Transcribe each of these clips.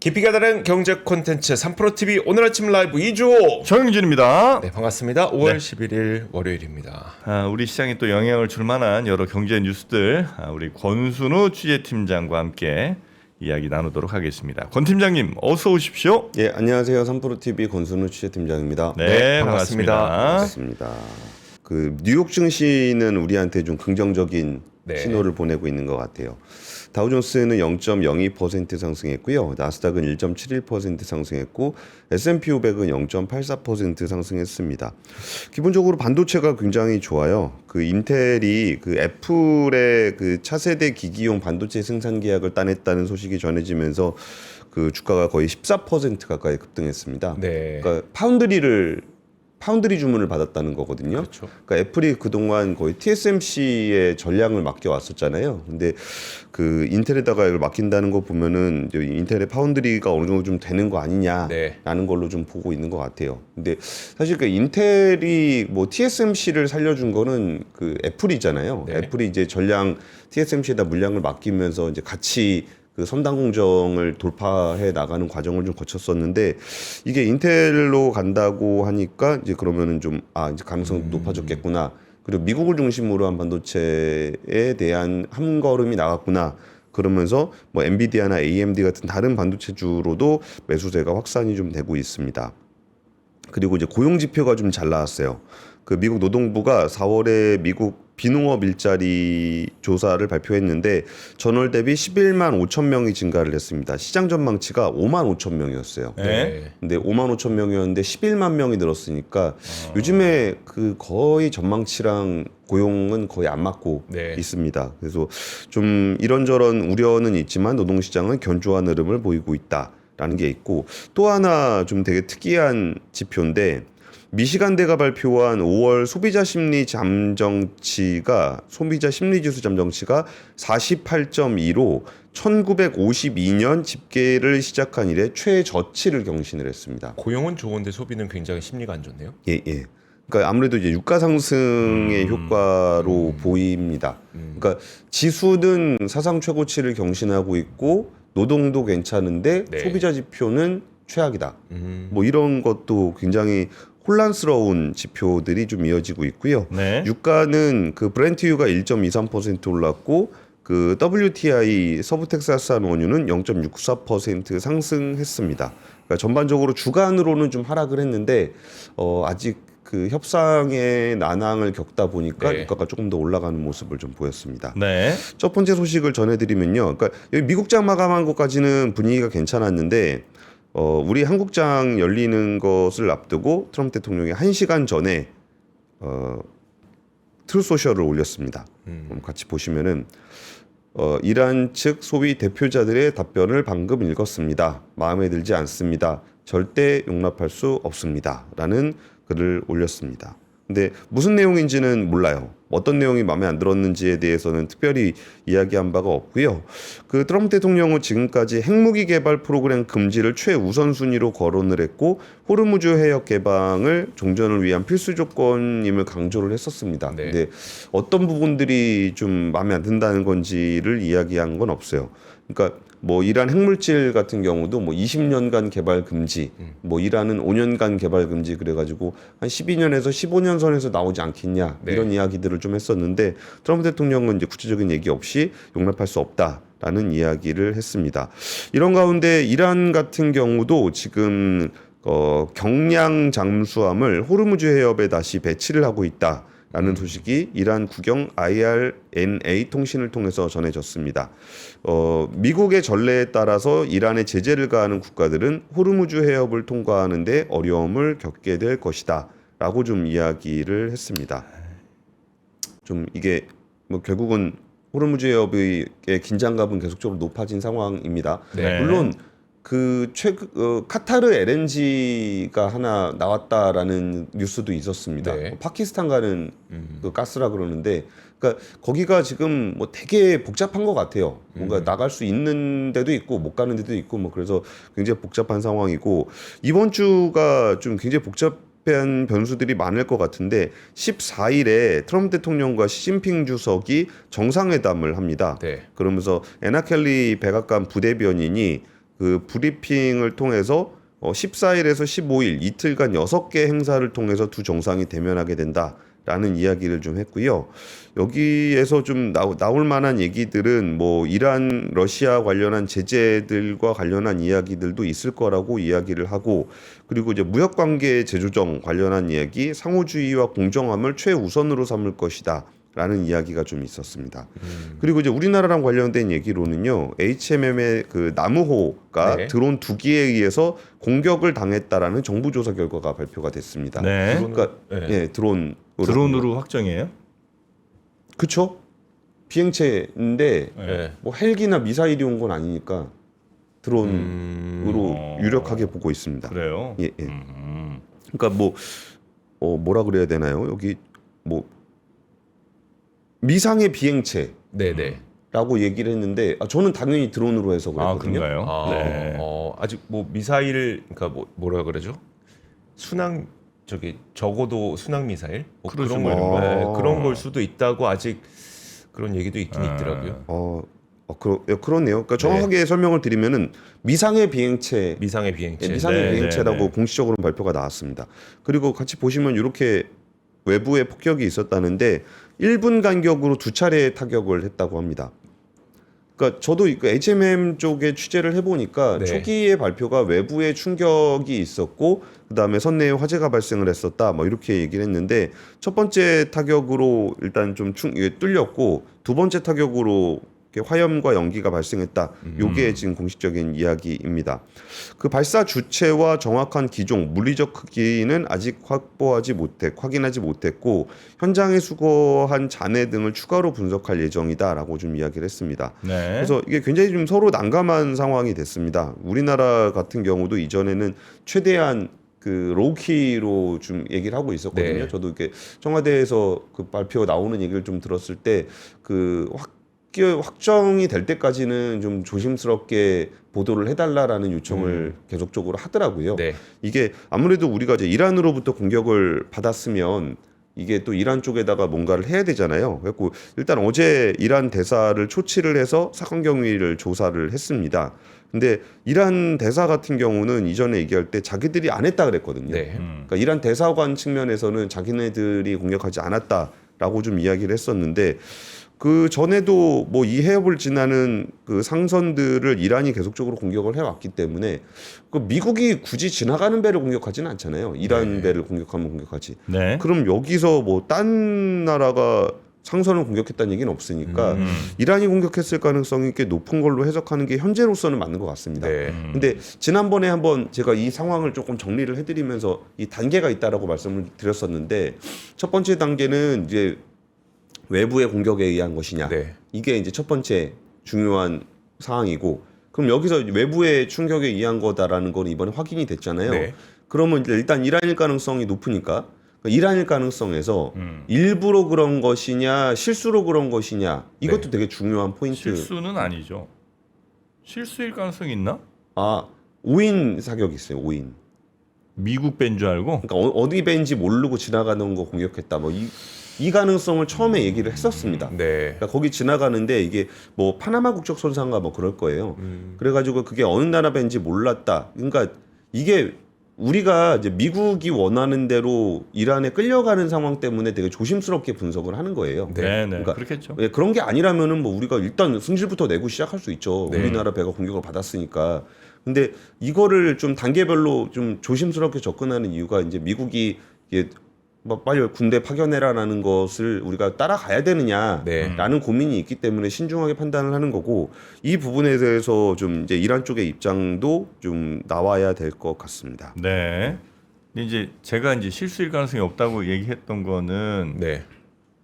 깊이가 다른 경제 콘텐츠 3프로TV 오늘 아침 라이브 2주 정영진입니다. 네, 반갑습니다. 5월 11일 월요일입니다. 우리 시장에 또 영향을 줄 만한 여러 경제 뉴스들 우리 권순우 취재팀장과 함께 이야기 나누도록 하겠습니다. 권 팀장님 어서 오십시오. 예, 안녕하세요. 3프로TV 권순우 취재팀장입니다. 네, 반갑습니다. 반갑습니다. 그 뉴욕 증시는 우리한테 좀 긍정적인 네. 신호를 보내고 있는 것 같아요. 다우존스는 0.02% 상승했고요. 나스닥은 1.71% 상승했고 S&P 500은 0.84% 상승했습니다. 기본적으로 반도체가 굉장히 좋아요. 그 인텔이 그 애플의 그 차세대 기기용 반도체 생산 계약을 따냈다는 소식이 전해지면서 그 주가가 거의 14% 가까이 급등했습니다. 네. 그러니까 파운드리 주문을 받았다는 거거든요. 그렇죠. 그러니까 애플이 그동안 거의 TSMC의 전량을 맡겨왔었잖아요. 근데 그 인텔에다가 이걸 맡긴다는 거 보면은 이제 인텔의 파운드리가 어느 정도 좀 되는 거 아니냐라는 네. 걸로 좀 보고 있는 것 같아요. 근데 사실 그 인텔이 뭐 TSMC를 살려준 거는 그 애플이잖아요. 네. 애플이 이제 전량 TSMC에다 물량을 맡기면서 이제 같이 그 선단 공정을 돌파해 나가는 과정을 좀 거쳤었는데 이게 인텔로 간다고 하니까 이제 그러면은 좀 이제 가능성이 높아졌겠구나. 그리고 미국을 중심으로 한 반도체에 대한 한 걸음이 나갔구나. 그러면서 뭐 엔비디아나 AMD 같은 다른 반도체주로도 매수세가 확산이 좀 되고 있습니다. 그리고 이제 고용 지표가 좀 잘 나왔어요. 그 미국 노동부가 4월에 미국 비농업 일자리 조사를 발표했는데 전월 대비 11만 5천 명이 증가를 했습니다. 시장 전망치가 5만 5천 명이었어요. 네. 근데 5만 5천 명이었는데 11만 명이 늘었으니까 요즘에 그 거의 전망치랑 고용은 거의 안 맞고 네. 있습니다. 그래서 좀 이런저런 우려는 있지만 노동시장은 견조한 흐름을 보이고 있다라는 게 있고 또 하나 좀 되게 특이한 지표인데 미시간대가 발표한 5월 소비자 심리지수 잠정치가 48.2로 1952년 집계를 시작한 이래 최저치를 경신을 했습니다. 고용은 좋은데 소비는 굉장히 심리가 안 좋네요. 예. 그러니까 아무래도 이제 유가 상승의 효과로 보입니다. 그러니까 지수는 사상 최고치를 경신하고 있고 노동도 괜찮은데 네. 소비자 지표는 최악이다. 뭐 이런 것도 굉장히 혼란스러운 지표들이 좀 이어지고 있고요. 네. 유가는 그 브렌트유가 1.23% 올랐고 그 WTI 서부 텍사스산 원유는 0.64% 상승했습니다. 그러니까 전반적으로 주간으로는 좀 하락을 했는데 아직 그 협상의 난항을 겪다 보니까 네. 유가가 조금 더 올라가는 모습을 좀 보였습니다. 네. 첫 번째 소식을 전해드리면요. 그러니까 여기 미국장 마감한 것까지는 분위기가 괜찮았는데 우리 한국장 열리는 것을 앞두고 트럼프 대통령이 1시간 전에 트루소셜을 올렸습니다. 같이 보시면은 이란 측 소위 대표자들의 답변을 방금 읽었습니다. 마음에 들지 않습니다. 절대 용납할 수 없습니다. 라는 글을 올렸습니다. 근데 무슨 내용인지는 몰라요. 어떤 내용이 마음에 안 들었는지에 대해서는 특별히 이야기한 바가 없고요. 그 트럼프 대통령은 지금까지 핵무기 개발 프로그램 금지를 최우선순위로 거론을 했고 호르무즈 해역 개방을 종전을 위한 필수 조건임을 강조를 했었습니다. 네. 근데 어떤 부분들이 좀 마음에 안 든다는 건지를 이야기한 건 없어요. 그러니까 뭐 이란 핵물질 같은 경우도 뭐 20년간 개발 금지, 뭐 이란은 5년간 개발 금지 그래가지고 한 12년에서 15년 선에서 나오지 않겠냐 네. 이런 이야기들을 좀 했었는데 트럼프 대통령은 이제 구체적인 얘기 없이 용납할 수 없다라는 이야기를 했습니다. 이런 가운데 이란 같은 경우도 지금 경량 잠수함을 호르무즈 해협에 다시 배치를 하고 있다. 라는 소식이 이란 국영 IRNA 통신을 통해서 전해졌습니다. 미국의 전례에 따라서 이란에 제재를 가하는 국가들은 호르무즈 해협을 통과하는 데 어려움을 겪게 될 것이다 라고 좀 이야기를 했습니다. 좀 이게 뭐 결국은 호르무즈 해협의 긴장감은 계속적으로 높아진 상황입니다. 네. 물론 그 카타르 LNG가 하나 나왔다라는 뉴스도 있었습니다. 네. 파키스탄 가는 그 가스라 그러는데, 그러니까 거기가 지금 뭐 되게 복잡한 것 같아요. 뭔가 나갈 수 있는 데도 있고 못 가는 데도 있고 뭐 그래서 굉장히 복잡한 상황이고 이번 주가 좀 굉장히 복잡한 변수들이 많을 것 같은데 14일에 트럼프 대통령과 시진핑 주석이 정상회담을 합니다. 네. 그러면서 에나 켈리 백악관 부대변인이 그 브리핑을 통해서 14일에서 15일 이틀간 6개 행사를 통해서 두 정상이 대면하게 된다라는 이야기를 좀 했고요. 여기에서 좀 나올 만한 얘기들은 뭐 이란, 러시아 관련한 제재들과 관련한 이야기들도 있을 거라고 이야기를 하고, 그리고 이제 무역 관계 재조정 관련한 이야기, 상호주의와 공정함을 최우선으로 삼을 것이다. 라는 이야기가 좀 있었습니다. 그리고 이제 우리나라랑 관련된 얘기로는요, HMM의 그 나무호가 네. 드론 2기에 의해서 공격을 당했다라는 정부 조사 결과가 발표가 됐습니다. 네. 그러니까 네. 예, 드론으로 확정이에요? 그쵸? 비행체인데 네. 뭐 헬기나 미사일이 온 건 아니니까 드론으로 유력하게 보고 있습니다. 그래요. 예, 예. 그러니까 뭐라 그래야 되나요? 여기 뭐 미상의 비행체라고 네네. 얘기를 했는데 저는 당연히 드론으로 해서 그랬거든요. 그런가요? 네. 아직 뭐 미사일 그러니까 뭐라 그러죠? 순항 저기 적어도 순항 미사일 뭐 크루즈 그런 뭐 걸 이런 거. 네, 그런 걸 수도 있다고 아직 그런 얘기도 있긴 있더라고요. 그렇네요. 그러니까 정확하게 설명을 드리면은 미상의 비행체, 미상의 비행체. 미상의 네, 비행체라고 네, 네. 공식적으로 발표가 나왔습니다. 그리고 같이 보시면 이렇게 외부에 폭격이 있었다는데 1분 간격으로 2차례 타격을 했다고 합니다. 그러니까 저도 그 HMM 쪽에 취재를 해보니까 네. 초기의 발표가 외부에 충격이 있었고 그다음에 선내에 화재가 발생을 했었다 뭐 이렇게 얘기를 했는데, 첫 번째 타격으로 일단 좀 이게 뚫렸고 두 번째 타격으로 이렇게 화염과 연기가 발생했다. 요게 지금 공식적인 이야기입니다. 그 발사 주체와 정확한 기종, 물리적 크기는 아직 확인하지 못했고 현장에 수거한 잔해 등을 추가로 분석할 예정이다라고 좀 이야기를 했습니다. 네. 그래서 이게 굉장히 좀 서로 난감한 상황이 됐습니다. 우리나라 같은 경우도 이전에는 최대한 그 로우키로 좀 얘기를 하고 있었거든요. 네. 저도 이렇게 청와대에서 그 발표 나오는 얘기를 좀 들었을 때 그 확정이 될 때까지는 좀 조심스럽게 보도를 해달라라는 요청을 계속적으로 하더라고요. 네. 이게 아무래도 우리가 이제 이란으로부터 공격을 받았으면 이게 또 이란 쪽에다가 뭔가를 해야 되잖아요. 그래서 일단 어제 이란 대사를 초치를 해서 사건 경위를 조사를 했습니다. 근데 이란 대사 같은 경우는 이전에 얘기할 때 자기들이 안 했다 그랬거든요. 네. 그러니까 이란 대사관 측면에서는 자기네들이 공격하지 않았다라고 좀 이야기를 했었는데, 그 전에도 뭐 이해협을 지나는 그 상선들을 이란이 계속적으로 공격을 해왔기 때문에 그 미국이 굳이 지나가는 배를 공격하지는 않잖아요. 이란 배를 공격하면 공격하지. 네. 그럼 여기서 뭐 딴 나라가 상선을 공격했다는 얘기는 없으니까 이란이 공격했을 가능성이 꽤 높은 걸로 해석하는 게 현재로서는 맞는 것 같습니다. 네. 근데 지난번에 한번 제가 이 상황을 조금 정리를 해드리면서 이 단계가 있다라고 말씀을 드렸었는데, 첫 번째 단계는 이제 외부의 공격에 의한 것이냐. 네. 이게 이제 첫 번째 중요한 사항이고, 그럼 여기서 외부의 충격에 의한 거다라는 건 이번에 확인이 됐잖아요. 네. 그러면 이제 일단 이란일 가능성이 높으니까 이란일 가능성에서 일부러 그런 것이냐 실수로 그런 것이냐 이것도 네. 되게 중요한 포인트. 실수는 아니죠. 실수일 가능성이 있나? 5인 사격이 있어요. 5인. 미국 밴 줄 알고? 그러니까 어디 밴지 모르고 지나가는 거 공격했다. 뭐 이 가능성을 처음에 얘기를 했었습니다. 네. 그러니까 거기 지나가는데 이게 뭐 파나마 국적 손상가 뭐 그럴 거예요. 그래가지고 그게 어느 나라 밴지 몰랐다. 그러니까 이게 우리가 이제 미국이 원하는 대로 이란에 끌려가는 상황 때문에 되게 조심스럽게 분석을 하는 거예요. 네. 네, 네. 그러니까 그렇겠죠. 예, 그런 게 아니라면은 뭐 우리가 일단 승질부터 내고 시작할 수 있죠. 네. 우리나라 배가 공격을 받았으니까. 근데 이거를 좀 단계별로 좀 조심스럽게 접근하는 이유가 이제 미국이 이게 뭐 빨리 군대 파견해라라는 것을 우리가 따라가야 되느냐라는 네. 고민이 있기 때문에 신중하게 판단을 하는 거고, 이 부분에 대해서 좀 이제 이란 쪽의 입장도 좀 나와야 될 것 같습니다. 네. 근데 이제 제가 이제 실수일 가능성이 없다고 얘기했던 거는 네.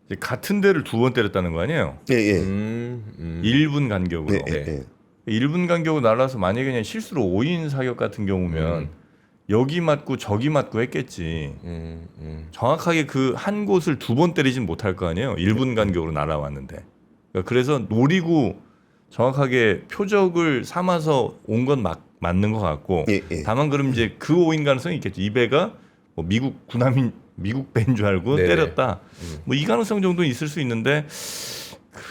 이제 같은 데를 2번 때렸다는 거 아니에요? 예, 예. 1분 간격으로. 네, 예, 예. 1분 간격으로 날아서 만약에 그냥 실수로 5인 사격 같은 경우면 여기 맞고 저기 맞고 했겠지. 정확하게 그 한 곳을 2번 때리진 못할 거 아니에요. 1분 간격으로 날아왔는데. 그러니까 그래서 노리고 정확하게 표적을 삼아서 온 건 맞는 것 같고, 예, 예. 다만 그럼 이제 그 5인 가능성이 있겠죠. 이 배가 뭐 미국 군함인 미국 배인 줄 알고 네네. 때렸다. 뭐 이 가능성 정도는 있을 수 있는데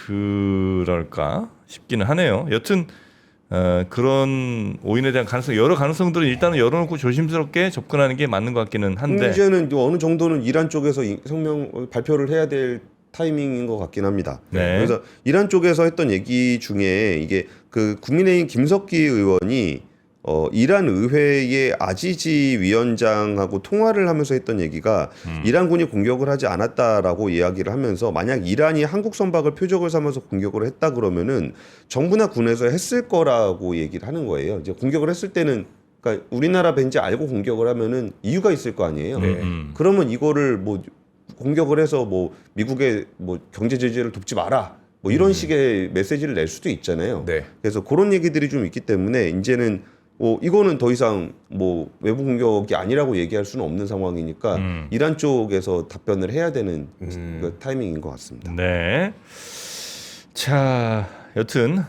그럴까 싶기는 하네요. 여튼 그런 오인에 대한 가능성 여러 가능성들은 일단은 열어놓고 조심스럽게 접근하는 게 맞는 것 같기는 한데 이제는 또 어느 정도는 이란 쪽에서 성명 발표를 해야 될 타이밍인 것 같긴 합니다. 네. 그래서 이란 쪽에서 했던 얘기 중에 이게 그 국민의힘 김석기 의원이 이란 의회의 아지지 위원장하고 통화를 하면서 했던 얘기가 이란군이 공격을 하지 않았다라고 이야기를 하면서 만약 이란이 한국 선박을 표적을 삼아서 공격을 했다 그러면은 정부나 군에서 했을 거라고 얘기를 하는 거예요. 이제 공격을 했을 때는 그러니까 우리나라 벤지 알고 공격을 하면은 이유가 있을 거 아니에요. 그러면 이거를 뭐 공격을 해서 뭐 미국의 뭐 경제 제재를 돕지 마라. 뭐 이런 식의 메시지를 낼 수도 있잖아요. 네. 그래서 그런 얘기들이 좀 있기 때문에 이제는 이거는 더 이상 뭐 외부 공격이 아니라고 얘기할 수는 없는 상황이니까 이란 쪽에서 답변을 해야 되는 그 타이밍인 것 같습니다. 네. 자, 여튼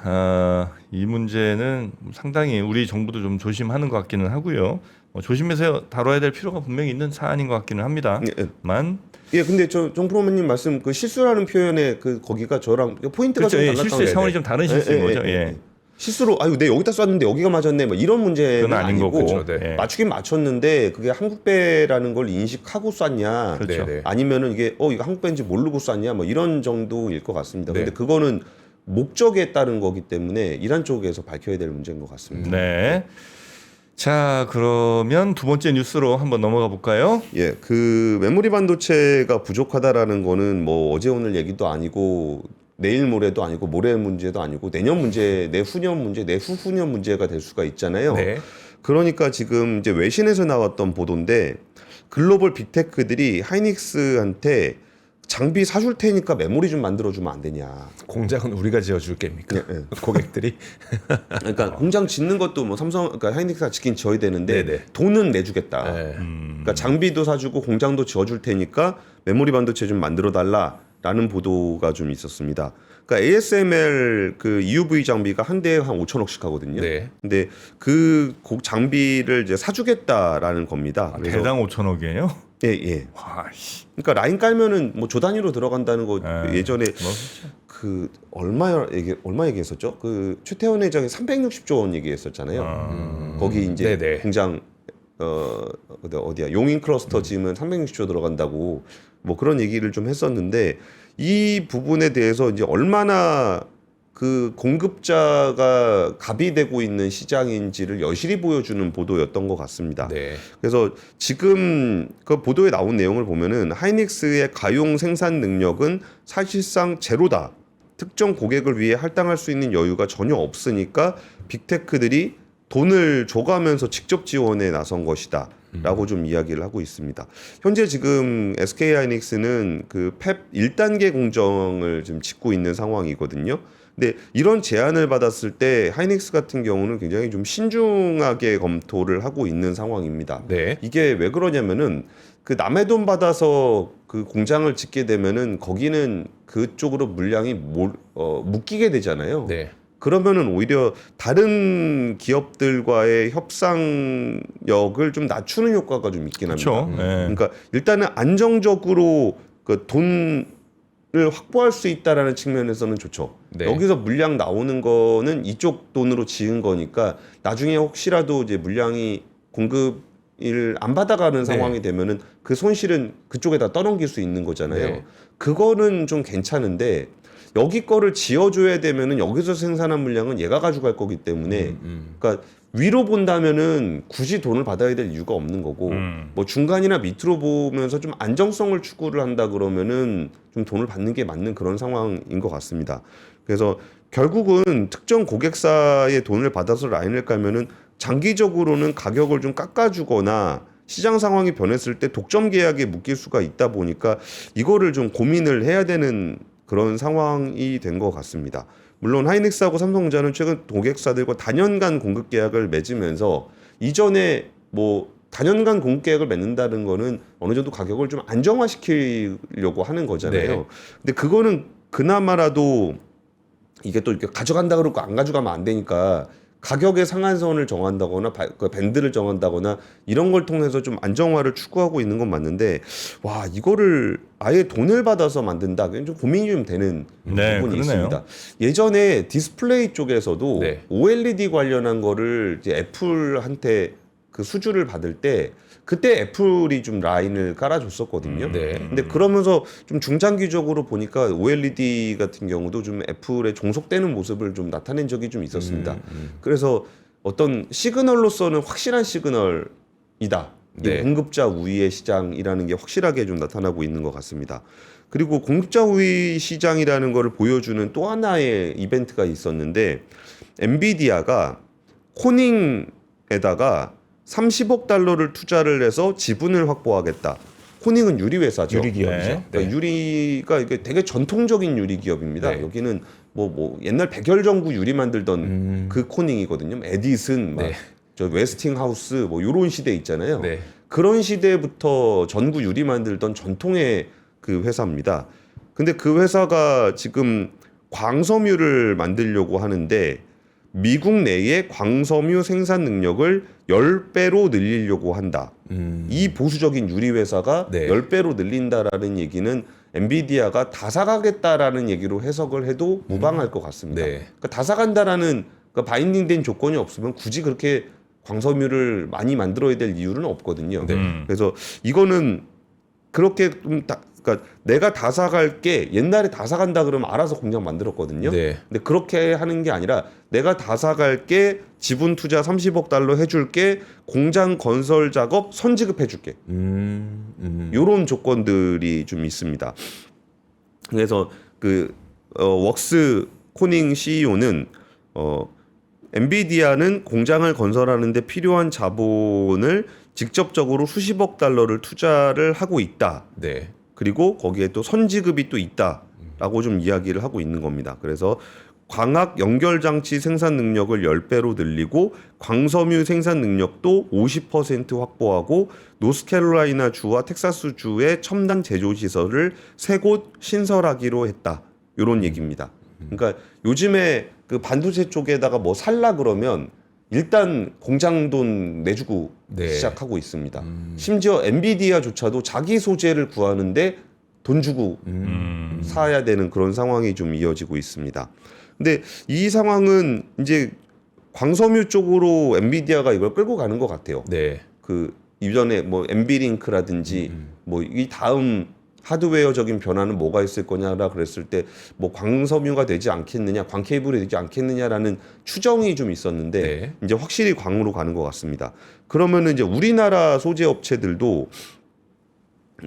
이 문제는 상당히 우리 정부도 좀 조심하는 것 같기는 하고요. 조심해서 다뤄야 될 필요가 분명히 있는 사안인 것 같기는 합니다만. 예, 근데 정 프로맨님 말씀 그 실수라는 표현에 그 거기가 저랑 포인트가 그렇죠. 좀 예, 달랐다고 실수의 해야 차원이 돼. 좀 다른 실수인 거죠. 예. 실수로 아유 내 여기다 쐈는데 여기가 맞았네 뭐 이런 문제는 그건 아닌 아니고 거고. 그렇죠, 네. 예. 맞추긴 맞췄는데 그게 한국배라는 걸 인식하고 쐈냐 그렇죠. 네. 아니면은 이게 이거 한국배인지 모르고 쐈냐 뭐 이런 정도일 것 같습니다. 네. 근데 그거는 목적에 따른 거기 때문에 이란 쪽에서 밝혀야 될 문제인 것 같습니다. 네. 자, 그러면 두 번째 뉴스로 한번 넘어가 볼까요? 예, 그 메모리 반도체가 부족하다라는 거는 뭐 어제 오늘 얘기도 아니고 내일 모레도 아니고 모레 문제도 아니고 내년 문제, 내후년 문제, 내후후년 문제가 될 수가 있잖아요. 네. 그러니까 지금 이제 외신에서 나왔던 보도인데 글로벌 빅테크들이 하이닉스한테 장비 사줄 테니까 메모리 좀 만들어주면 안 되냐. 공장은 우리가 지어줄 게입니까? 예, 예. 고객들이. 그러니까 공장 짓는 것도 뭐 삼성, 그러니까 하이닉스가 짓긴 지어야 되는데 네네. 돈은 내주겠다. 네. 그러니까 장비도 사주고 공장도 지어줄 테니까 메모리 반도체 좀 만들어 달라라는 보도가 좀 있었습니다. 그러니까 ASML 그 EUV 장비가 한 대에 한 5천억씩 하거든요. 네. 근데 그 장비를 이제 사주겠다라는 겁니다. 그래서 대당 5천억이에요? 예, 예. 와, 씨. 그러니까 라인 깔면은 뭐 조 단위로 들어간다는 거 예전에 뭐, 그 얼마 얘기했었죠? 그 최태원 회장이 360조 원 얘기했었잖아요. 거기 이제 네네. 공장 어디야 용인 클러스터 지으면 360조 들어간다고 뭐 그런 얘기를 좀 했었는데 이 부분에 대해서 이제 얼마나 그 공급자가 갑이되고 있는 시장인지를 여실히 보여주는 보도였던 것 같습니다. 네. 그래서 지금 그 보도에 나온 내용을 보면은 하이닉스의 가용 생산 능력은 사실상 제로다. 특정 고객을 위해 할당할 수 있는 여유가 전혀 없으니까 빅테크들이 돈을 줘가면서 직접 지원에 나선 것이다. 라고 좀 이야기를 하고 있습니다. 현재 지금 SK 하이닉스는 그 팹 1단계 공정을 지금 짓고 있는 상황이거든요. 근데 이런 제안을 받았을 때 하이닉스 같은 경우는 굉장히 좀 신중하게 검토를 하고 있는 상황입니다. 네. 이게 왜 그러냐면은 그 남의 돈 받아서 그 공장을 짓게 되면은 거기는 그쪽으로 물량이 묶이게 되잖아요. 네. 그러면은 오히려 다른 기업들과의 협상력을 좀 낮추는 효과가 좀 있긴 합니다. 그렇죠. 예. 그러니까 일단은 안정적으로 그 돈을 확보할 수 있다라는 측면에서는 좋죠. 네. 여기서 물량 나오는 거는 이쪽 돈으로 지은 거니까 나중에 혹시라도 이제 물량이 공급을 안 받아가는 상황이 되면은 그 손실은 그쪽에다 떠넘길 수 있는 거잖아요. 네. 그거는 좀 괜찮은데 여기 거를 지어줘야 되면은 여기서 생산한 물량은 얘가 가져갈 거기 때문에 그러니까 위로 본다면은 굳이 돈을 받아야 될 이유가 없는 거고 뭐 중간이나 밑으로 보면서 좀 안정성을 추구를 한다 그러면은 좀 돈을 받는 게 맞는 그런 상황인 것 같습니다. 그래서 결국은 특정 고객사의 돈을 받아서 라인을 깔면은 장기적으로는 가격을 좀 깎아주거나 시장 상황이 변했을 때 독점 계약에 묶일 수가 있다 보니까 이거를 좀 고민을 해야 되는 그런 상황이 된 것 같습니다. 물론 하이닉스하고 삼성전자는 최근 고객사들과 단연간 공급 계약을 맺으면서 이전에 뭐 단연간 공급 계약을 맺는다는 거는 어느 정도 가격을 좀 안정화시키려고 하는 거잖아요. 네. 근데 그거는 그나마라도 이게 또 이렇게 가져간다 그러고 안 가져가면 안 되니까 가격의 상한선을 정한다거나 그 밴드를 정한다거나 이런 걸 통해서 좀 안정화를 추구하고 있는 건 맞는데 와 이거를 아예 돈을 받아서 만든다. 좀 고민이 좀 되는 네, 부분이 그러네요. 있습니다. 예전에 디스플레이 쪽에서도 네. OLED 관련한 거를 이제 애플한테 그 수주를 받을 때 그때 애플이 좀 라인을 깔아줬었거든요. 네. 근데 그러면서 좀 중장기적으로 보니까 OLED 같은 경우도 좀 애플에 종속되는 모습을 좀 나타낸 적이 좀 있었습니다. 그래서 어떤 시그널로서는 확실한 시그널이다. 네. 공급자 우위의 시장이라는 게 확실하게 좀 나타나고 있는 것 같습니다. 그리고 공급자 우위 시장이라는 거를 보여주는 또 하나의 이벤트가 있었는데 엔비디아가 코닝에다가 30억 달러를 투자를 해서 지분을 확보하겠다. 코닝은 유리 회사죠. 유리 기업이죠. 네. 그러니까 유리가 이게 되게 전통적인 유리 기업입니다. 네. 여기는 뭐 옛날 백열전구 유리 만들던 그 코닝이거든요. 에디슨, 막 네. 저 웨스팅하우스 뭐 요런 시대 있잖아요. 네. 그런 시대부터 전구 유리 만들던 전통의 그 회사입니다. 근데 그 회사가 지금 광섬유를 만들려고 하는데 미국 내의 광섬유 생산 능력을 10배로 늘리려고 한다. 이 보수적인 유리 회사가 네. 10배로 늘린다라는 얘기는 엔비디아가 다 사가겠다라는 얘기로 해석을 해도 무방할 것 같습니다. 네. 그러니까 다 사간다라는 그러니까 바인딩된 조건이 없으면 굳이 그렇게 광섬유를 많이 만들어야 될 이유는 없거든요. 네. 그래서 이거는 그렇게 좀 그러니까 내가 다 사갈게 옛날에 다 사간다 그러면 알아서 공장 만들었거든요. 네. 근데 그렇게 하는 게 아니라 내가 다 사갈게 지분 투자 30억 달러 해줄게 공장 건설 작업 선지급해줄게 요런 조건들이 좀 있습니다. 그래서 그 웍스 코닝 CEO는 엔비디아는 공장을 건설하는데 필요한 자본을 직접적으로 수십억 달러를 투자를 하고 있다. 네. 그리고 거기에 또 선지급이 또 있다라고 좀 이야기를 하고 있는 겁니다. 그래서 광학 연결 장치 생산 능력을 10배로 늘리고 광섬유 생산 능력도 50% 확보하고 노스캐롤라이나 주와 텍사스 주의 첨단 제조 시설을 3곳 신설하기로 했다. 이런 얘기입니다. 그러니까 요즘에 그 반도체 쪽에다가 뭐 살라 그러면 일단 공장 돈 내주고 네. 시작하고 있습니다. 심지어 엔비디아조차도 자기 소재를 구하는데 돈 주고 사야 되는 그런 상황이 좀 이어지고 있습니다. 근데 이 상황은 이제 광섬유 쪽으로 엔비디아가 이걸 끌고 가는 것 같아요. 네. 그 이전에 뭐 엔비링크라든지 뭐 이 다음 하드웨어적인 변화는 뭐가 있을 거냐라 그랬을 때 뭐 광섬유가 되지 않겠느냐, 광케이블이 되지 않겠느냐라는 추정이 좀 있었는데 네. 이제 확실히 광으로 가는 것 같습니다. 그러면은 이제 우리나라 소재 업체들도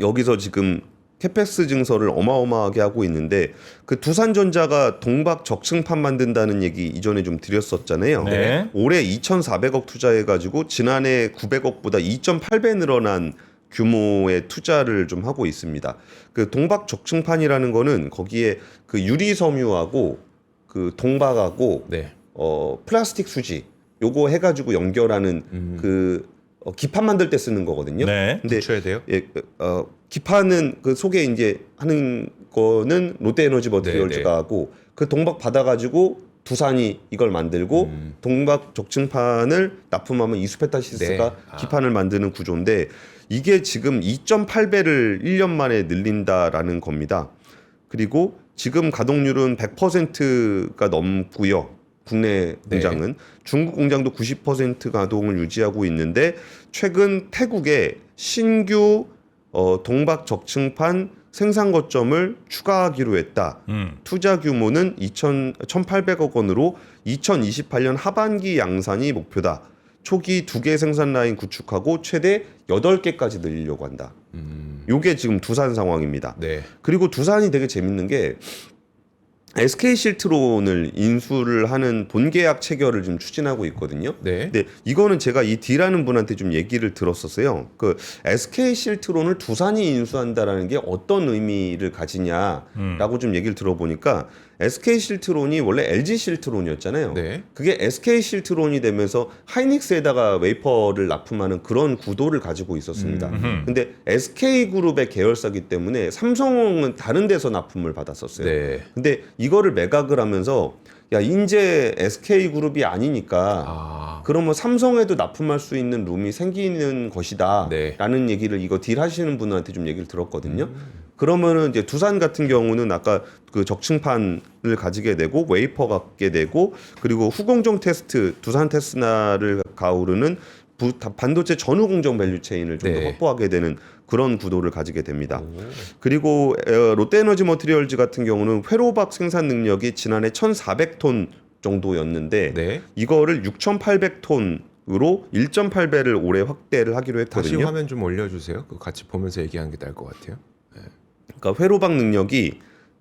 여기서 지금 캐펙스 증설을 어마어마하게 하고 있는데 그 두산전자가 동박 적층판 만든다는 얘기 이전에 좀 드렸었잖아요. 네. 올해 2,400억 투자해가지고 지난해 900억보다 2.8배 늘어난 규모의 투자를 좀 하고 있습니다. 그 동박 적층판이라는 거는 거기에 그 유리 섬유하고 그 동박하고 네. 플라스틱 수지 요거 해가지고 연결하는 그 기판 만들 때 쓰는 거거든요. 네. 근데 붙여야 돼요? 예, 기판은 그 속에 이제 하는 거는 롯데에너지 머티리얼즈가 네, 하고 그 동박 받아가지고 두산이 이걸 만들고 동박 적층판을 납품하면 이수페타시스가 네. 기판을 만드는 구조인데 이게 지금 2.8배를 1년 만에 늘린다라는 겁니다. 그리고 지금 가동률은 100%가 넘고요. 국내 공장은 중국 공장도 90% 가동을 유지하고 있는데 최근 태국에 신규 동박 적층판 생산 거점을 추가하기로 했다. 투자 규모는 1,800억 원으로 2028년 하반기 양산이 목표다. 초기 2개 생산 라인 구축하고 최대 8개까지 늘리려고 한다. 요게 지금 두산 상황입니다. 네. 그리고 두산이 되게 재밌는 게 SK 실트론을 인수를 하는 본계약 체결을 좀 추진하고 있거든요. 네. 근데 이거는 제가 이 D라는 분한테 좀 얘기를 들었었어요. 그 SK 실트론을 두산이 인수한다라는 게 어떤 의미를 가지냐라고 좀 얘기를 들어보니까 SK 실트론이 원래 LG 실트론이었잖아요. 네. 그게 SK 실트론이 되면서 하이닉스에다가 웨이퍼를 납품하는 그런 구도를 가지고 있었습니다. 근데 SK 그룹의 계열사기 때문에 삼성은 다른 데서 납품을 받았었어요. 네. 근데 이거를 매각을 하면서 야 인제 SK그룹이 아니니까 아, 그러면 삼성에도 납품할 수 있는 룸이 생기는 것이다 네. 라는 얘기를 이거 딜 하시는 분한테 좀 얘기를 들었거든요. 그러면은 이제 두산 같은 경우는 아까 그 적층판을 가지게 되고 웨이퍼 갖게 되고 그리고 후공정 테스트 두산 테스나를 가오르는 반도체 전후 공정 밸류 체인을 좀 더 네. 확보하게 되는 그런 구도를 가지게 됩니다. 그리고 롯데에너지 머티리얼즈 같은 경우는 회로박 생산 능력이 지난해 1,400톤 정도였는데 네. 이거를 6,800톤으로 1.8배를 올해 확대를 하기로 다시 했거든요. 화면 좀 올려주세요. 그거 같이 보면서 얘기하는 게 나을 것 같아요. 그러니까 회로박 능력이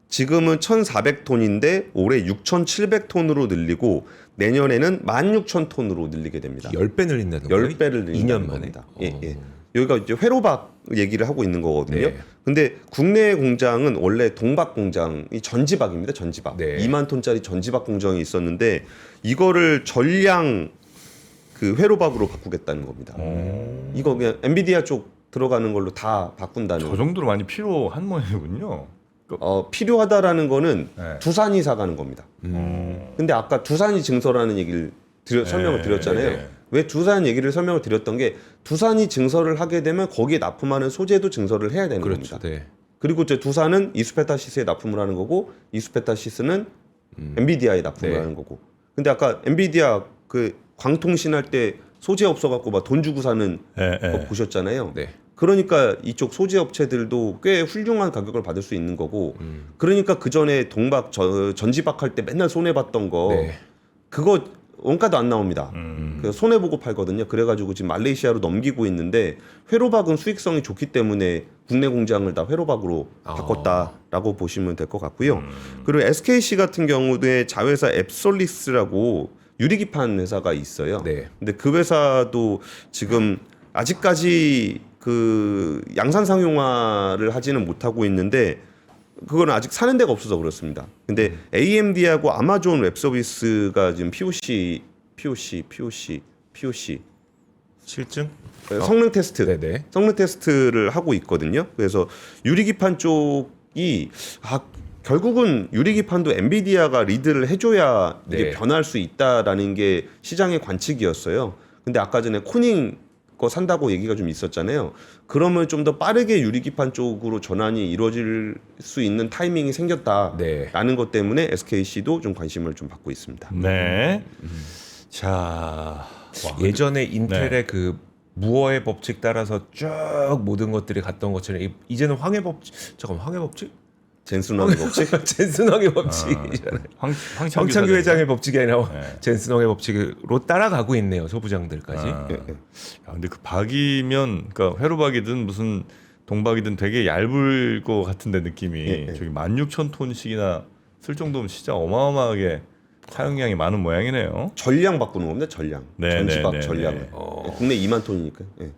지금은 1,400톤인데 올해 6,700톤으로 늘리고 내년에는 16,000톤으로 늘리게 됩니다. 10배 늘린다는 거예요? 10배를 늘린다는 2년 만에. 겁니다. 예, 예. 여기가 이제 회로박 얘기를 하고 있는 거거든요. 네. 근데 국내 공장은 원래 동박 공장이 전지박입니다. 전지박. 네. 2만 톤짜리 전지박 공장이 있었는데 이거를 전량 그 회로박으로 바꾸겠다는 겁니다. 이거 그냥 엔비디아 쪽 들어가는 걸로 다 바꾼다는. 저 정도로 많이 필요한 모양이군요. 필요하다라는 거는 네. 두산이 사가는 겁니다. 근데 아까 두산이 증설하는 얘기를 설명을 드렸잖아요. 네. 왜 두산 얘기를 설명을 드렸던 게 두산이 증설을 하게 되면 거기에 납품하는 소재도 증설을 해야 되는 그렇죠. 겁니다. 네. 그리고 이제 두산은 이수페타시스에 납품을 하는 거고 이수페타시스는 엔비디아에 납품을 네. 하는 거고. 근데 아까 엔비디아 그 광통신 할 때 소재 없어 갖고 막 돈 주고 사는 거 보셨잖아요. 네. 그러니까 이쪽 소재 업체들도 꽤 훌륭한 가격을 받을 수 있는 거고. 그러니까 그 전에 동박 전지박 할 때 맨날 손해 봤던 거 네. 그거 원가도 안 나옵니다. 그 손해 보고 팔거든요. 그래가지고 지금 말레이시아로 넘기고 있는데 회로박은 수익성이 좋기 때문에 국내 공장을 다 회로박으로 바꿨다라고 보시면 될 것 같고요. 그리고 SKC 같은 경우에 자회사 앱솔리스라고 유리기판 회사가 있어요. 네. 근데 그 회사도 지금 아직까지 그 양산 상용화를 하지는 못하고 있는데 그거는 아직 사는 데가 없어서 그렇습니다. 근데 AMD하고 아마존 웹 서비스가 지금 POC 실증? 성능 테스트, 네네. 성능 테스트를 하고 있거든요. 그래서 유리기판 쪽이 결국은 유리기판도 엔비디아가 리드를 해줘야 이게 네. 변할 수 있다라는 게 시장의 관측이었어요. 근데 아까 전에 코닝 거 산다고 얘기가 좀 있었잖아요. 그러면 좀 더 빠르게 유리기판 쪽으로 전환이 이루어질 수 있는 타이밍이 생겼다라는 네. 것 때문에 SKC도 좀 관심을 좀 받고 있습니다. 네. 자, 예전에 인텔의 네. 그 무어의 법칙 따라서 쭉 모든 것들이 갔던 것처럼 이제는 황해 법칙. 잠깐 황해 법칙? 젠슨왕의 법칙? 젠슨왕의 법칙이잖아요. 황창규 회장의 법칙이 아니라 네. 젠슨왕의 법칙으로 따라가고 있네요. 소부장들까지. 예, 예. 야, 근데 그 박이면 그러니까 회로박이든 무슨 동박이든 되게 얇을 것 같은데 느낌이 예. 저기 16,000톤씩이나 쓸 정도면 진짜 어마어마하게 사용량이 많은 모양이네요. 전량 바꾸는 겁니다. 전량. 네, 전지박 네, 네, 전량을. 네. 국내 2만 톤이니까. 예.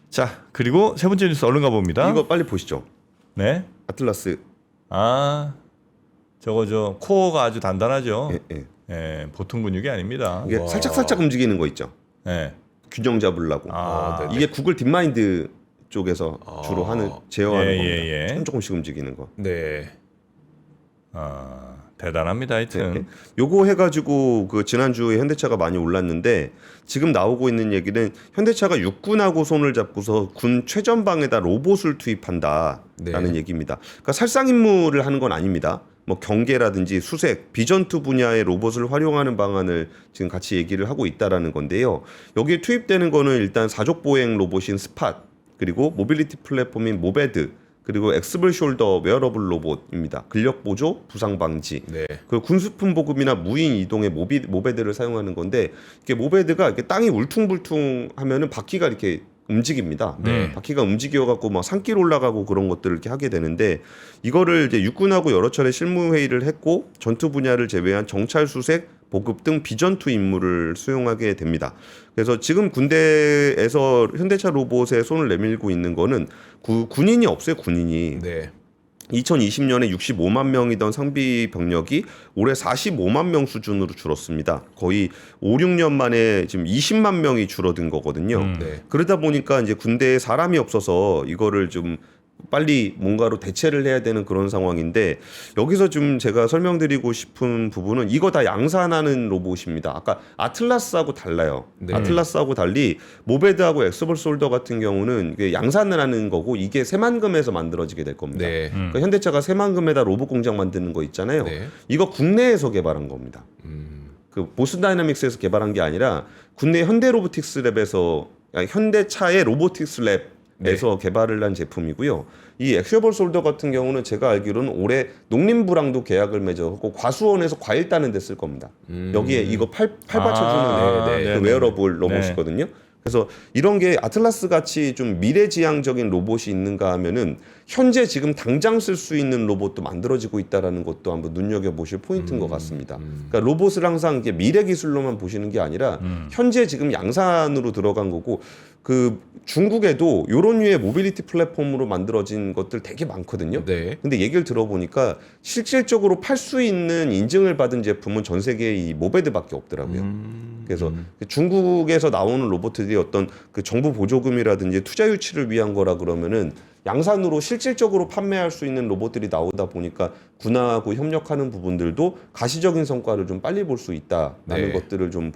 자, 그리고 세 번째 뉴스 얼른 가봅니다. 이거 빨리 보시죠. 네. 아틀라스. 저거 저 코어가 아주 단단하죠. 예, 예. 예, 보통 근육이 아닙니다. 이게 살짝 움직이는 거 있죠. 예. 균형 잡으려고. 네. 이게 구글 딥마인드 쪽에서 주로 하는 제어하는 예, 겁니다. 예, 예. 조금씩 움직이는 거. 네. 대단합니다. 하여튼. 네. 요거 해가지고 그 지난주에 현대차가 많이 올랐는데 지금 나오고 있는 얘기는 현대차가 육군하고 손을 잡고서 군 최전방에다 로봇을 투입한다라는 네. 얘기입니다. 그러니까 살상 임무를 하는 건 아닙니다. 뭐 경계라든지 수색, 비전2 분야의 로봇을 활용하는 방안을 지금 같이 얘기를 하고 있다라는 건데요. 여기에 투입되는 거는 일단 사족 보행 로봇인 스팟, 그리고 모빌리티 플랫폼인 모베드, 그리고 엑스블 숄더 웨어러블 로봇입니다. 근력 보조, 부상 방지. 네. 그 군수품 보급이나 무인 이동의 모베드를 사용하는 건데 이게 모베드가 이렇게 땅이 울퉁불퉁하면은 바퀴가 이렇게 움직입니다. 바퀴가 움직여 갖고 막 산길 올라가고 그런 것들을 이렇게 하게 되는데 이거를 이제 육군하고 여러 차례 실무 회의를 했고 전투 분야를 제외한 정찰 수색 보급 등 비전투 임무를 수용하게 됩니다. 그래서 지금 군대에서 현대차 로봇에 손을 내밀고 있는 거는 군인이 없어요. 군인이. 네. 2020년에 65만 명이던 상비 병력이 올해 45만 명 수준으로 줄었습니다. 거의 5, 6년 만에 지금 20만 명이 줄어든 거거든요. 네. 그러다 보니까 이제 군대에 사람이 없어서 이거를 좀 빨리 뭔가로 대체를 해야 되는 그런 상황인데 여기서 좀 제가 설명드리고 싶은 부분은 이거 다 양산하는 로봇입니다. 아까 아틀라스하고 달라요. 네. 아틀라스하고 달리 모베드하고 엑소볼 솔더 같은 경우는 이게 양산을 하는 거고 이게 새만금에서 만들어지게 될 겁니다. 네. 그러니까 현대차가 새만금에다 로봇 공장 만드는 거 있잖아요. 네. 이거 국내에서 개발한 겁니다. 그 보스 다이나믹스에서 개발한 게 아니라 국내 현대 로보틱스 랩에서 현대차의 로보틱스 랩에서 개발을 한 제품이고요. 이 엑셔볼 솔더 같은 경우는 제가 알기로는 올해 농림부랑도 계약을 맺어서 과수원에서 과일 따는 데 쓸 겁니다. 여기에 이거 팔 받쳐주는 네, 네, 그 네. 웨어러블 로봇이거든요. 그래서 이런 게 아틀라스 같이 좀 미래지향적인 로봇이 있는가 하면은 현재 지금 당장 쓸 수 있는 로봇도 만들어지고 있다라는 것도 한번 눈여겨보실 포인트인 것 같습니다. 그러니까 로봇을 항상 이게 미래 기술로만 보시는 게 아니라 현재 지금 양산으로 들어간 거고 그 중국에도 이런 류의 모빌리티 플랫폼으로 만들어진 것들 되게 많거든요. 네. 근데 얘기를 들어보니까 실질적으로 팔 수 있는 인증을 받은 제품은 전 세계에 이 모베드밖에 없더라고요. 그래서 중국에서 나오는 로봇들이 어떤 그 정부 보조금이라든지 투자 유치를 위한 거라 그러면은 양산으로 실질적으로 판매할 수 있는 로봇들이 나오다 보니까 군하고 협력하는 부분들도 가시적인 성과를 좀 빨리 볼 수 있다라는 네. 것들을 좀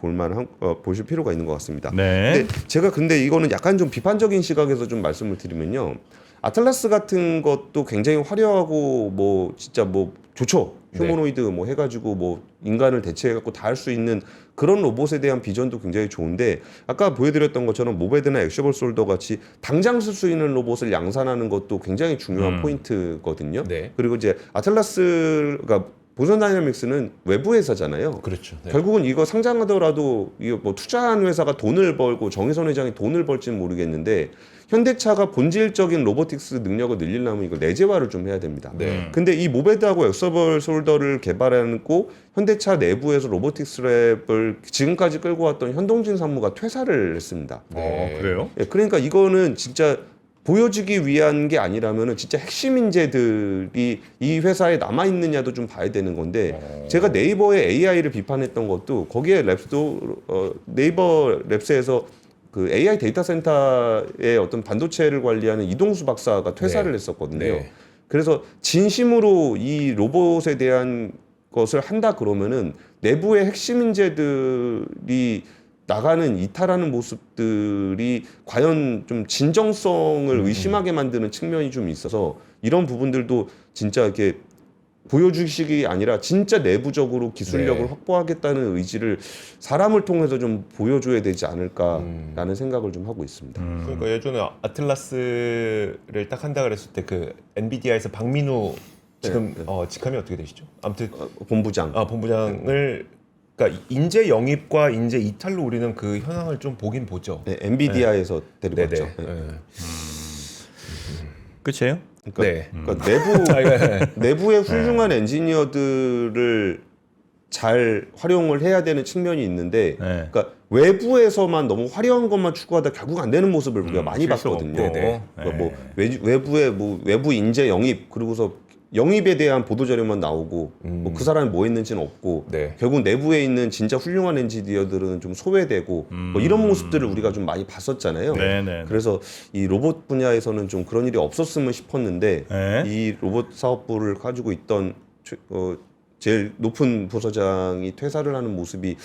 보실 필요가 있는 것 같습니다. 네. 근데 제가 근데 이거는 약간 좀 비판적인 시각에서 좀 말씀을 드리면요. 아틀라스 같은 것도 굉장히 화려하고 뭐 진짜 뭐 좋죠. 휴머노이드 뭐 해가지고 뭐 인간을 대체해갖고 다 할 수 있는 그런 로봇에 대한 비전도 굉장히 좋은데 아까 보여드렸던 것처럼 모베드나 엑셔볼 솔더 같이 당장 쓸 수 있는 로봇을 양산하는 것도 굉장히 중요한 포인트거든요. 네. 그리고 이제 아틀라스가 보선 다이나믹스는 외부 회사잖아요. 그렇죠. 네. 결국은 이거 상장하더라도 이거 뭐 투자한 회사가 돈을 벌고 정의선 회장이 돈을 벌지는 모르겠는데 현대차가 본질적인 로보틱스 능력을 늘리려면 이거 내재화를 좀 해야 됩니다. 네. 근데 이 모베드하고 엑서벌 솔더를 개발하고 현대차 내부에서 로보틱스 랩을 지금까지 끌고 왔던 현동진 상무가 퇴사를 했습니다. 그래요? 예, 그러니까 이거는 진짜 보여주기 위한 게 아니라면은 진짜 핵심 인재들이 이 회사에 남아 있느냐도 좀 봐야 되는 건데 제가 네이버의 AI를 비판했던 것도 거기에 랩스도 네이버 랩스에서 그 AI 데이터 센터의 어떤 반도체를 관리하는 이동수 박사가 퇴사를 네. 했었거든요. 네. 그래서 진심으로 이 로봇에 대한 것을 한다 그러면은 내부의 핵심 인재들이 나가는 이탈하는 모습들이 과연 좀 진정성을 의심하게 만드는 측면이 좀 있어서 이런 부분들도 진짜 이렇게 보여주식이 아니라 진짜 내부적으로 기술력을 네. 확보하겠다는 의지를 사람을 통해서 좀 보여줘야 되지 않을까라는 생각을 좀 하고 있습니다. 그러니까 예전에 아틀라스를 딱 한다 그랬을 때 그 엔비디아에서 박민우 지금 직함이 어떻게 되시죠? 아무튼 본부장. 본부장을 그러니까 인재 영입과 인재 이탈로 우리는 그 현황을 좀 보긴 보죠. 네, 엔비디아에서 데리고 네네. 왔죠. 네. 네. 끝이에요? 그러니까, 네. 그러니까 내부의 훌륭한 엔지니어들을 잘 활용을 해야 되는 측면이 있는데, 네. 그러니까 외부에서만 너무 화려한 것만 추구하다 결국 안 되는 모습을 우리가 많이 실수 봤거든요. 없고. 네네. 그러니까 뭐 외부의 뭐 외부 인재 영입 그리고서 영입에 대한 보도 자료만 나오고 뭐 그 사람이 뭐 했는지는 없고 네. 결국 내부에 있는 진짜 훌륭한 엔지니어들은 좀 소외되고 뭐 이런 모습들을 우리가 좀 많이 봤었잖아요. 네네. 그래서 이 로봇 분야에서는 좀 그런 일이 없었으면 싶었는데 네. 이 로봇 사업부를 가지고 있던 제일 높은 부서장이 퇴사를 하는 모습이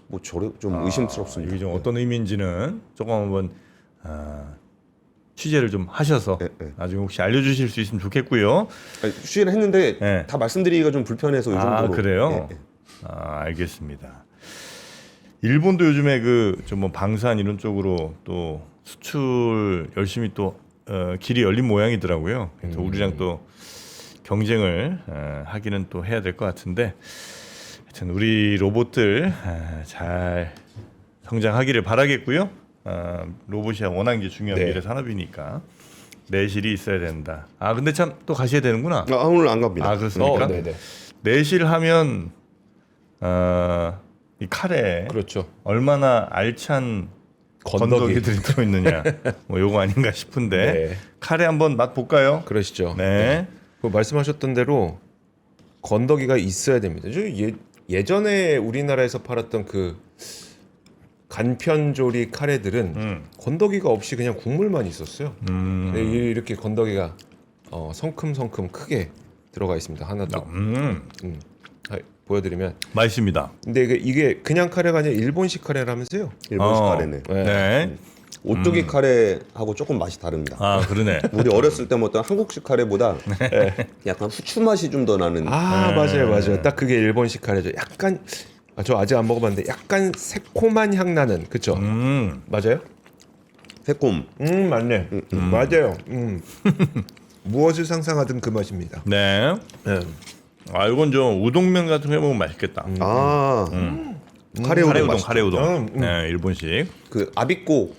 뭐 좀 의심스럽습니다. 이게 좀 어떤 의미인지는 조금 한번 취재를 좀 하셔서 네, 네. 나중에 혹시 알려주실 수 있으면 좋겠고요. 아니, 취재를 했는데 네. 다 말씀드리기가 좀 불편해서 이 정도로. 그래요? 예, 예. 알겠습니다. 일본도 요즘에 그 좀 뭐 방산 이런 쪽으로 또 수출 열심히 또 길이 열린 모양이더라고요. 그래서 우리랑 또 경쟁을 하기는 또 해야 될 것 같은데, 하여튼 우리 로봇들 잘 성장하기를 바라겠고요. 로봇이야 워낙 이제 중요한 네. 미래 산업이니까 내실이 있어야 된다. 근데 참 또 가셔야 되는구나. 오늘 안 갑니다. 그렇습니까? 네네. 내실하면 이 칼에 그렇죠. 얼마나 알찬 건더기들이 들어있느냐, 뭐 요거 아닌가 싶은데 네. 칼에 한번 맛 볼까요? 그러시죠. 네. 그 말씀하셨던 대로 건더기가 있어야 됩니다. 예전에 우리나라에서 팔았던 그 간편조리 카레들은 건더기가 없이 그냥 국물만 있었어요. 근데 이렇게 건더기가 성큼성큼 크게 들어가 있습니다. 하나 더 보여드리면 맛있습니다. 근데 이게 그냥 카레가 아니라 일본식 카레라면서요? 일본식 카레네. 네. 오뚜기 카레하고 조금 맛이 다릅니다. 아 그러네. 우리 어렸을 때 먹던 한국식 카레보다 약간 후추 맛이 좀 더 나는. 맞아요. 딱 그게 일본식 카레죠. 약간 저 아직 안 먹어봤는데 약간 새콤한 향 나는 그쵸? 맞아요? 새콤. 맞네. 맞아요. 무엇을 상상하든 그 맛입니다. 네. 네. 아 이건 좀 우동면 같은 거 먹으면 맛있겠다. 카레 우동 맛있죠. 카레 우동. 네, 일본식. 그 아비꼬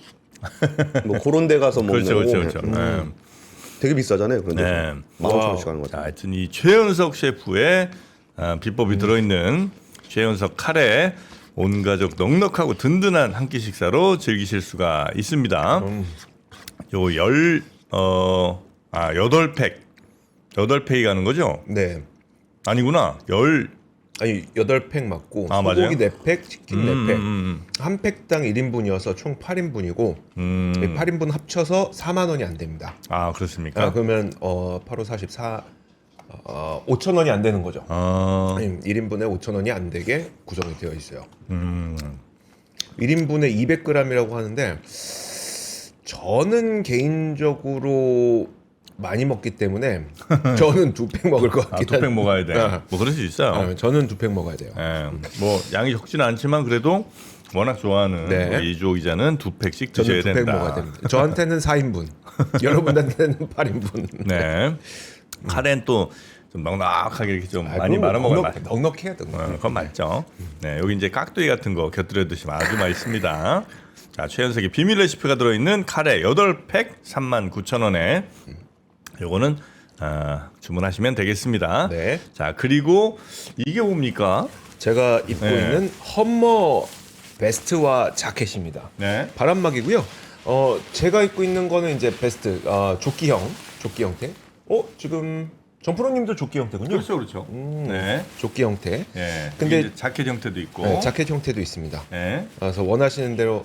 뭐 그런 데 가서 먹는 그렇죠. 네. 되게 비싸잖아요. 그런데 네. 15,000원씩 하는 거 자, 같아요. 하여튼 이 최연석 शे프의 비법이 들어있는 최연석 카레 온 가족 넉넉하고 든든한 한 끼 식사로 즐기실 수가 있습니다. 요 8팩이 가는 거죠? 네. 아니구나. 아니 8팩 맞고 아, 맞아요? 소고기 4팩, 치킨 4팩. 한 팩당 1인분이어서 총 8인분이고 8인분 합쳐서 4만 원이 안 됩니다. 아, 그렇습니까? 그러면 8, 5, 44 5천 원이 안 되는 거죠. 1인분에 5천 원이 안 되게 구성이 되어 있어요. 1인분에 200g이라고 하는데 저는 개인적으로 많이 먹기 때문에 저는 2팩 먹을 것 같긴 두 팩 먹어야 돼. 뭐 그럴 수 있어요. 저는 2팩 먹어야 돼요. 예, 뭐 양이 적지는 않지만 그래도 워낙 좋아하는 네. 우리 이주호 기자는 2팩씩 저는 드셔야 2팩 된다. 먹어야 됩니다. 저한테는 4인분, 여러분한테는 8인분. 네. 카레는 또 좀 넉넉하게 이렇게 좀 많이 그럼 말아 먹어야 맛. 넉넉해야 돼. 그건 맞죠. 네, 여기 이제 깍두기 같은 거 곁들여 드시면 아주 맛있습니다. 자, 최연석의 비밀 레시피가 들어있는 카레 8팩 39,000원에 요거는 주문하시면 되겠습니다. 네. 자, 그리고 이게 뭡니까? 제가 입고 네. 있는 험머 베스트와 자켓입니다. 네. 바람막이고요. 제가 입고 있는 거는 이제 베스트 조끼 형태. 지금 정프로님도 조끼 형태군요. 그렇죠. 네. 조끼 형태. 네. 근데 이제 자켓 형태도 있고. 네, 자켓 형태도 있습니다. 네. 그래서 원하시는 대로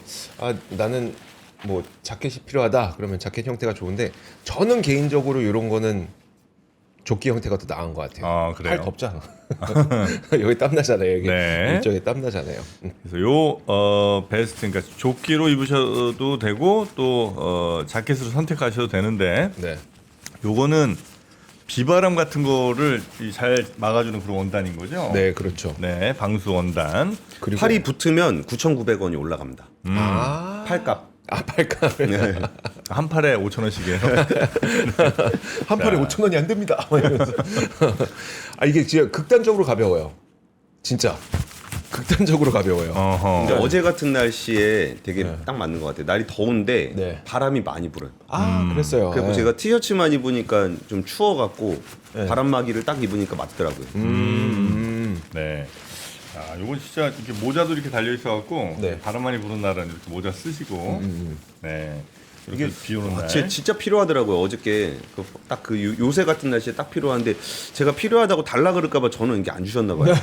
나는 뭐 자켓이 필요하다 그러면 자켓 형태가 좋은데 저는 개인적으로 이런 거는 조끼 형태가 더 나은 것 같아요. 그래요? 팔 덥잖아. 여기 땀 나잖아요. 여기 네. 이쪽에 땀 나잖아요. 그래서 요 베스트 그러니까 조끼로 입으셔도 되고 또 자켓으로 선택하셔도 되는데 네. 요거는 비바람 같은 거를 잘 막아주는 그런 원단인 거죠? 네, 그렇죠. 네, 방수 원단. 그리고 팔이 붙으면 9,900원이 올라갑니다. 팔값. 팔까? 한 팔에 5,000원씩이에요. 한 팔에 5천 원이 안 됩니다. 막 이러면서. 이게 진짜 극단적으로 가벼워요. 진짜 극단적으로 가벼워요. 어허. 근데 어제 같은 날씨에 되게 딱 맞는 것 같아요. 날이 더운데 네. 바람이 많이 불어요. 그랬어요. 그래서 네. 제가 티셔츠만 입으니까 좀 추워갖고 바람막이를 딱 입으니까 맞더라고요. 네. 자, 요건 진짜 이렇게 모자도 이렇게 달려 있어갖고 네. 바람 많이 부는 날은 이렇게 모자 쓰시고, 네. 이렇게 비 오는 날. 진짜 필요하더라고요. 어저께 딱 그 요새 같은 날씨에 딱 필요한데 제가 필요하다고 달라 그럴까봐 저는 이게 안 주셨나 봐요.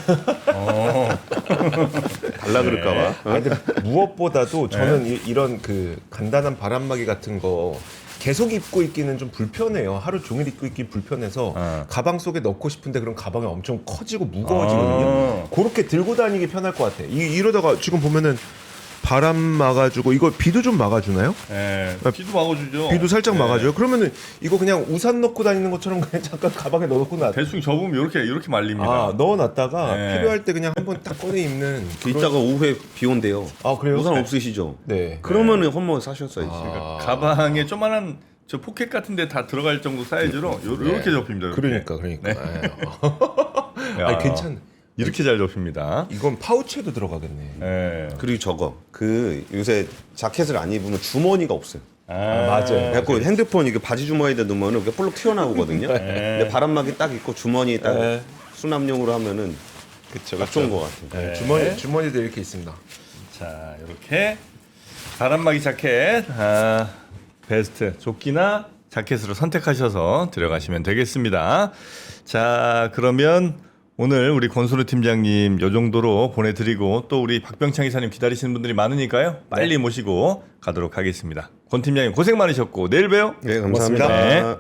달라 그럴까봐. 근데 무엇보다도 저는 이런 그 간단한 바람막이 같은 거 계속 입고 있기는 좀 불편해요. 하루 종일 입고 있기 불편해서 가방 속에 넣고 싶은데 그럼 가방이 엄청 커지고 무거워지거든요. 그렇게 들고 다니기 편할 것 같아. 이러다가 지금 보면은 바람 막아주고 이거 비도 좀 막아주나요? 네. 비도 막아주죠. 비도 살짝 네. 막아줘요. 그러면은 이거 그냥 우산 넣고 다니는 것처럼 그냥 잠깐 가방에 넣어놓고 나. 대충 접으면 이렇게 말립니다. 넣어놨다가 네. 필요할 때 그냥 한번 딱 꺼내 입는. 이따가 오후에 비 온대요. 그래요? 우산 없으시죠? 네. 그러면은 험머 사셨어야지. 그러니까 가방에 조만한 저 포켓 같은데 다 들어갈 정도 사이즈로 이렇게 접힙니다. 이렇게. 그러니까. 야, 괜찮네. 이렇게 잘 접힙니다. 이건 파우치에도 들어가겠네. 네. 그리고 저거 요새 자켓을 안 입으면 주머니가 없어요. 맞아요. 그래갖고 핸드폰 이게 바지 주머니에다 넣으면 이게 볼록 튀어나오거든요. 근데 바람막이 딱 있고 주머니 딱 네. 수납용으로 하면은 딱 좋은 것 같아요. 네. 주머니도 이렇게 있습니다. 자, 이렇게 바람막이 자켓, 베스트 조끼나 자켓으로 선택하셔서 들어가시면 되겠습니다. 자, 그러면 오늘 우리 권순우 팀장님 요 정도로 보내드리고 또 우리 박병창 이사님 기다리시는 분들이 많으니까요. 빨리 모시고 가도록 하겠습니다. 권 팀장님 고생 많으셨고 내일 봬요. 네, 감사합니다. 고맙습니다. 네.